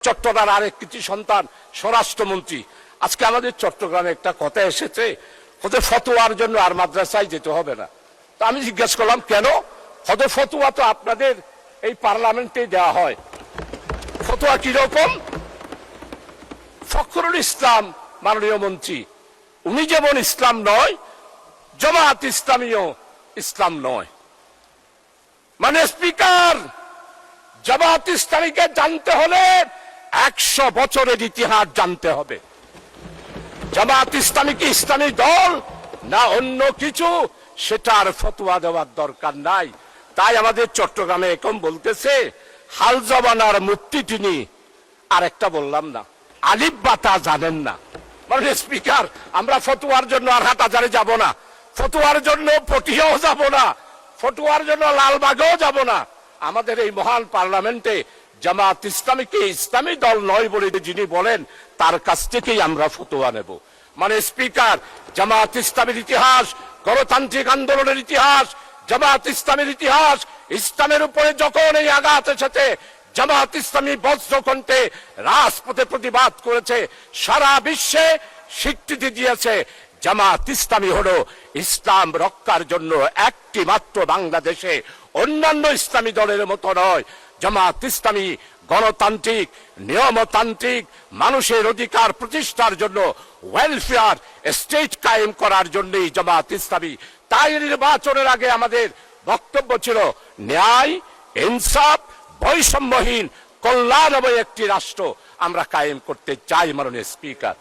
চট্টগ্রামের আরেক কৃতি সন্তান স্বরাষ্ট্রমন্ত্রী। আজকে আমাদের চট্টগ্রামে একটা কথা এসেছে, ওদের ফতোয়ার জন্য আর মাদ্রাসায় যেতে হবে না। তা আমি জিজ্ঞেস করলাম কেন? ওদের ফতোয়া তো আপনাদের এই পার্লামেন্টে দেওয়া হয়। ফতোয়া কিরকম? ফখরুল ইসলাম মাননীয় মন্ত্রী, উনি যেমন ইসলাম নয়, জামাত ইসলামীও ইসলাম নয়। মানে স্পিকার, জামাত ইসলামীকে জানতে হলে 100 বছরের ইতিহাস জানতে হবে। জামাত ইসলামী কি ইসলামী দল না অন্য কিছু, সেটার ফতোয়া দেওয়ার দরকার নাই। তাই আমাদের চট্টগ্রামে এখন বলতেছে হাল জবানার মুফতি তিনি, আর একটা বললাম না, আলিফ বাতা জানেন না। মানে স্পিকার, আমরা ফতোয়ার জন্য আর হাটাজারে যাব না, ফতোয়ার জন্য পটিয়াও যাব না, ফতোয়ার জন্য লালবাগেও যাব না। আমাদের এই মহান পার্লামেন্টে জামাত ইসলামীকে ইসলামী দল নয় বলে যিনি বলেন, তার কাছ থেকেই আমরা ফতোয়া নেব। মানে স্পিকার, জামাত ইসলামের ইতিহাস, গণতান্ত্রিক আন্দোলনের ইতিহাস, জামাত ইসলামের ইতিহাস, ইসলামের উপরে যখন এই আঘাত এসেছে, জামাত ইসলামী বজ্রকণ্ঠে রাজপথে প্রতিবাদ করেছে, সারা বিশ্বে স্বীকৃতি দিয়েছে। জামাত ইসলামী হলো ইসলাম রক্ষার জন্য একটি মাত্র বাংলাদেশে, অন্যান্য ইসলামী দলের মতো নয়। জামাত ইসলামী গণতান্ত্রিক, নিয়মতান্ত্রিক, মানুষের অধিকার প্রতিষ্ঠার জন্য, ওয়েলফেয়ার স্টেট কায়েম করার জন্যই জামাত ইসলামী। তাই নির্বাচনের আগে আমাদের বক্তব্য ছিল ন্যায়, ইনসাফ, বৈষম্যহীন, কল্যাণময় একটি রাষ্ট্র আমরা কায়েম করতে চাই। মাননীয় স্পিকার।